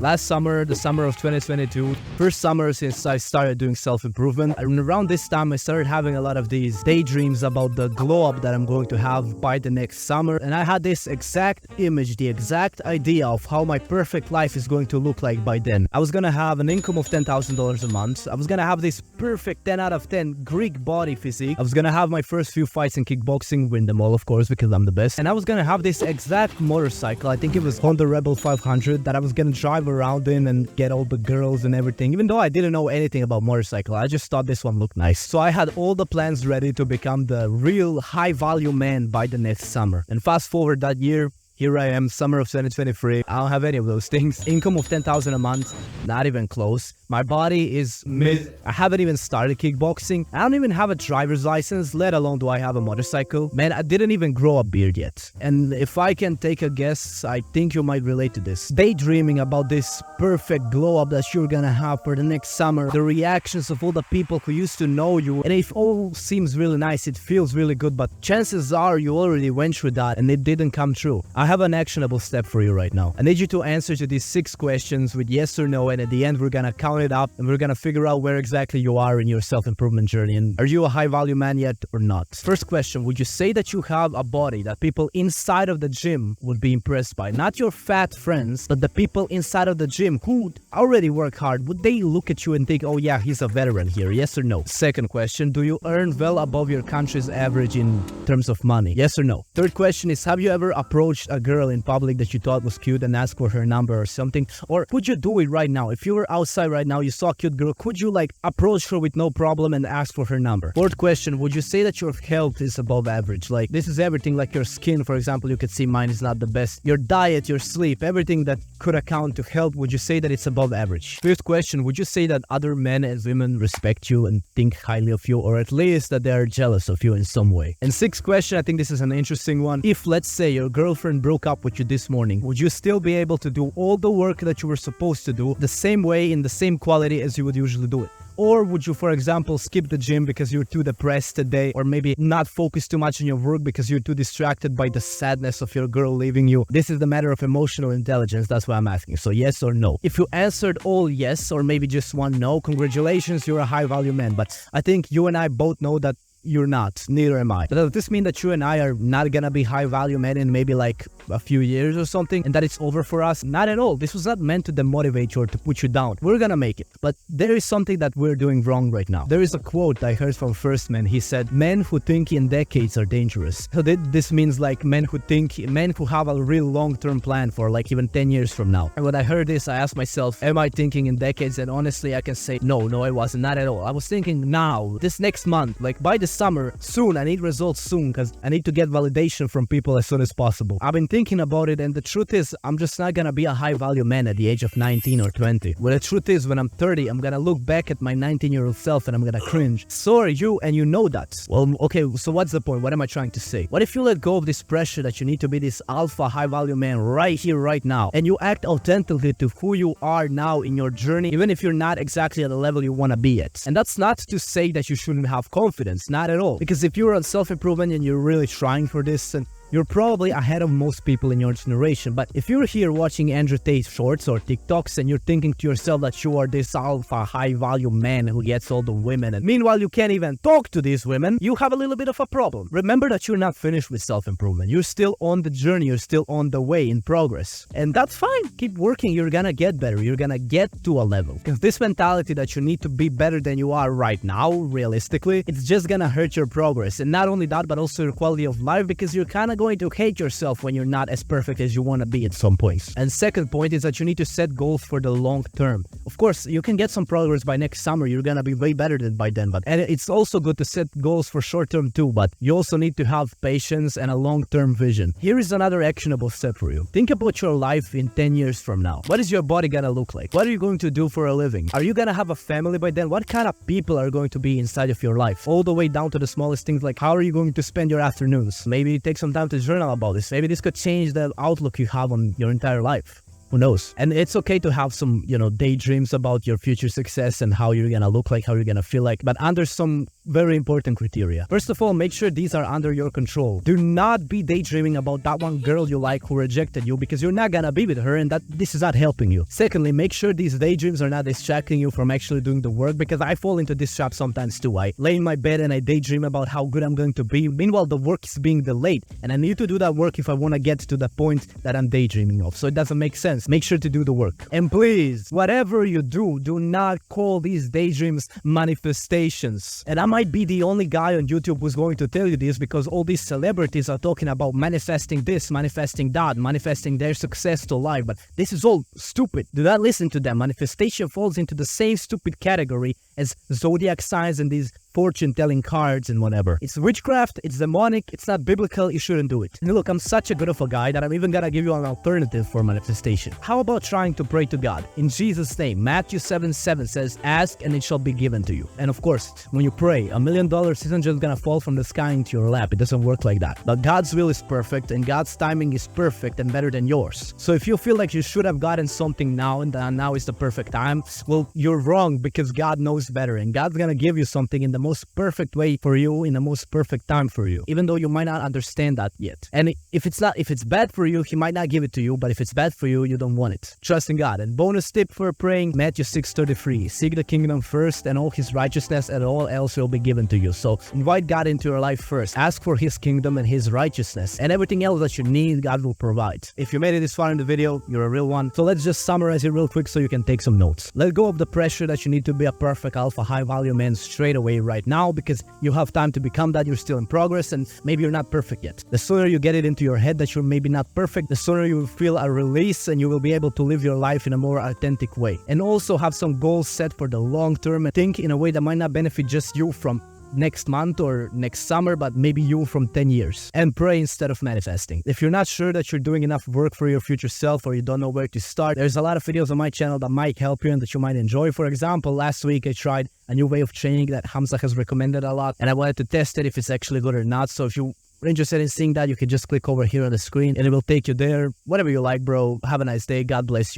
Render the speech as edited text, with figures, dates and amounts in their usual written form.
Last summer, the summer of 2022, first summer since I started doing self-improvement. And around this time, I started having a lot of these daydreams about the glow-up that I'm going to have by the next summer. And I had this exact image, the exact idea of how my perfect life is going to look like by then. I was going to have an income of $10,000 a month. I was going to have this perfect 10 out of 10 Greek body physique. I was going to have my first few fights in kickboxing, win them all, of course, because I'm the best. And I was going to have this exact motorcycle. I think it was Honda Rebel 500 that I was going to drive around in and get all the girls and everything. Even though I didn't know anything about motorcycle, I just thought this one looked nice. So I had all the plans ready to become the real high value man by the next summer. And fast forward that year, here I am, summer of 2023. I don't have any of those things. Income of $10,000 a month, not even close. My body is mid. I haven't even started kickboxing. I don't even have a driver's license, let alone do I have a motorcycle. Man, I didn't even grow a beard yet. And if I can take a guess, I think you might relate to this. Daydreaming about this perfect glow up that you're gonna have for the next summer. The reactions of all the people who used to know you. And it all seems really nice, it feels really good, but chances are you already went through that and it didn't come true. I have an actionable step for you right now. I need you to answer to these 6 questions with yes or no, and at the end we're gonna count it up and we're gonna figure out where exactly you are in your self-improvement journey and are you a high value man yet or not. First question, would you say that you have a body that people inside of the gym would be impressed by? Not your fat friends, but the people inside of the gym who already work hard. Would they look at you and think, oh yeah, he's a veteran here, yes or no? Second question, do you earn well above your country's average in terms of money? Yes or no? Third question is, have you ever approached a girl in public that you thought was cute and asked for her number or something? Or could you do it right now? If you were outside right now, you saw a cute girl, could you like approach her with no problem and ask for her number? Fourth question, would you say that your health is above average? Like this is everything, like your skin, for example, you could see mine is not the best. Your diet, your sleep, everything that could account to health, would you say that it's above average? Fifth question, would you say that other men and women respect you and think highly of you, or at least that they are jealous of you in some way? And sixth question, I think this is an interesting one. If let's say your girlfriend broke up with you this morning, would you still be able to do all the work that you were supposed to do the same way, in the same quality as you would usually do it? Or would you, for example, skip the gym because you're too depressed today, or maybe not focus too much on your work because you're too distracted by the sadness of your girl leaving you? This is the matter of emotional intelligence. That's why I'm asking. So yes or no? If you answered all yes, or maybe just one no, congratulations, you're a high value man. But I think you and I both know that you're not, neither am I. Does this mean that you and I are not gonna be high value men in maybe like a few years or something and that it's over for us? Not at all. This was not meant to demotivate you or to put you down. We're gonna make it. But there is something that we're doing wrong right now. There is a quote I heard from First Man. He said, men who think in decades are dangerous. So this means like men who have a real long-term plan for like even 10 years from now. And when I heard this, I asked myself, am I thinking in decades? And honestly, I can say, no, I wasn't. Not at all. I was thinking now, this next month, like by the summer, soon. I need results soon because I need to get validation from people as soon as possible. I've been thinking about it, and the truth is, I'm just not gonna be a high value man at the age of 19 or 20. Well, the truth is, when I'm 30, I'm gonna look back at my 19-year-old self and I'm gonna cringe. So are you, and you know that. Well, okay, so what's the point? What am I trying to say? What if you let go of this pressure that you need to be this alpha high value man right here, right now, and you act authentically to who you are now in your journey, even if you're not exactly at the level you wanna be at? And that's not to say that you shouldn't have confidence, not at all. Because if you're on self-improvement and you're really trying for this, and you're probably ahead of most people in your generation. But if you're here watching Andrew Tate shorts or TikToks and you're thinking to yourself that you are this alpha high value man who gets all the women, and meanwhile you can't even talk to these women, you have a little bit of a problem. Remember that you're not finished with self-improvement. You're still on the journey, you're still on the way, in progress. And that's fine. Keep working, you're gonna get better, you're gonna get to a level. Because this mentality that you need to be better than you are right now, realistically, it's just gonna hurt your progress. And not only that, but also your quality of life, because you're kind of going to hate yourself when you're not as perfect as you want to be at some points. And second point is that you need to set goals for the long term. Of course, you can get some progress by next summer. You're gonna be way better than by then. And it's also good to set goals for short term too, but you also need to have patience and a long-term vision. Here is another actionable step for you. Think about your life in 10 years from now. What is your body gonna look like? What are you going to do for a living? Are you gonna have a family by then? What kind of people are going to be inside of your life? All the way down to the smallest things, like how are you going to spend your afternoons? Maybe take some time to journal about this. Maybe this could change the outlook you have on your entire life. Who knows? And it's okay to have some, daydreams about your future success and how you're gonna look like, how you're gonna feel like, but under some very important criteria. First of all, make sure these are under your control. Do not be daydreaming about that one girl you like who rejected you, because you're not gonna be with her and that this is not helping you. Secondly, make sure these daydreams are not distracting you from actually doing the work, because I fall into this trap sometimes too. I lay in my bed and I daydream about how good I'm going to be. Meanwhile, the work is being delayed and I need to do that work if I want to get to the point that I'm daydreaming of. So it doesn't make sense. Make sure to do the work. And please, whatever you do, do not call these daydreams manifestations. And I might be the only guy on YouTube who's going to tell you this, because all these celebrities are talking about manifesting this, manifesting that, manifesting their success to life. But this is all stupid. Do not listen to them. Manifestation falls into the same stupid category as zodiac signs and these fortune-telling cards and whatever. It's witchcraft, it's demonic, it's not biblical, you shouldn't do it. And look, I'm such a good of a guy that I'm even gonna give you an alternative for manifestation. How about trying to pray to God? In Jesus' name, Matthew 7:7 says, ask and it shall be given to you. And of course, when you pray, $1 million isn't just gonna fall from the sky into your lap. It doesn't work like that. But God's will is perfect and God's timing is perfect and better than yours. So if you feel like you should have gotten something now and now is the perfect time, well, you're wrong, because God knows better and God's gonna give you something in the most perfect way for you, in the most perfect time for you, even though you might not understand that yet. And if it's bad for you, he might not give it to you, but if it's bad for you, you don't want it. Trust in God. And bonus tip for praying, Matthew 6:33, seek the kingdom first and all his righteousness and all else will be given to you. So invite God into your life first, ask for his kingdom and his righteousness, and everything else that you need, God will provide. If you made it this far in the video, you're a real one. So let's just summarize it real quick so you can take some notes. Let go of the pressure that you need to be a perfect alpha high value man straight away right now, because you have time to become that. You're still in progress and maybe you're not perfect yet. The sooner you get it into your head that you're maybe not perfect, the sooner you will feel a release and you will be able to live your life in a more authentic way. And also have some goals set for the long term and think in a way that might not benefit just you from next month or next summer, but maybe you from 10 years. And pray instead of manifesting. If you're not sure that you're doing enough work for your future self or you don't know where to start, there's a lot of videos on my channel that might help you and that you might enjoy. For example, last week I tried a new way of training that Hamza has recommended a lot, and I wanted to test it if it's actually good or not. So if you're interested in seeing that, you can just click over here on the screen and it will take you there. Whatever you like, bro. Have a nice day. God bless you.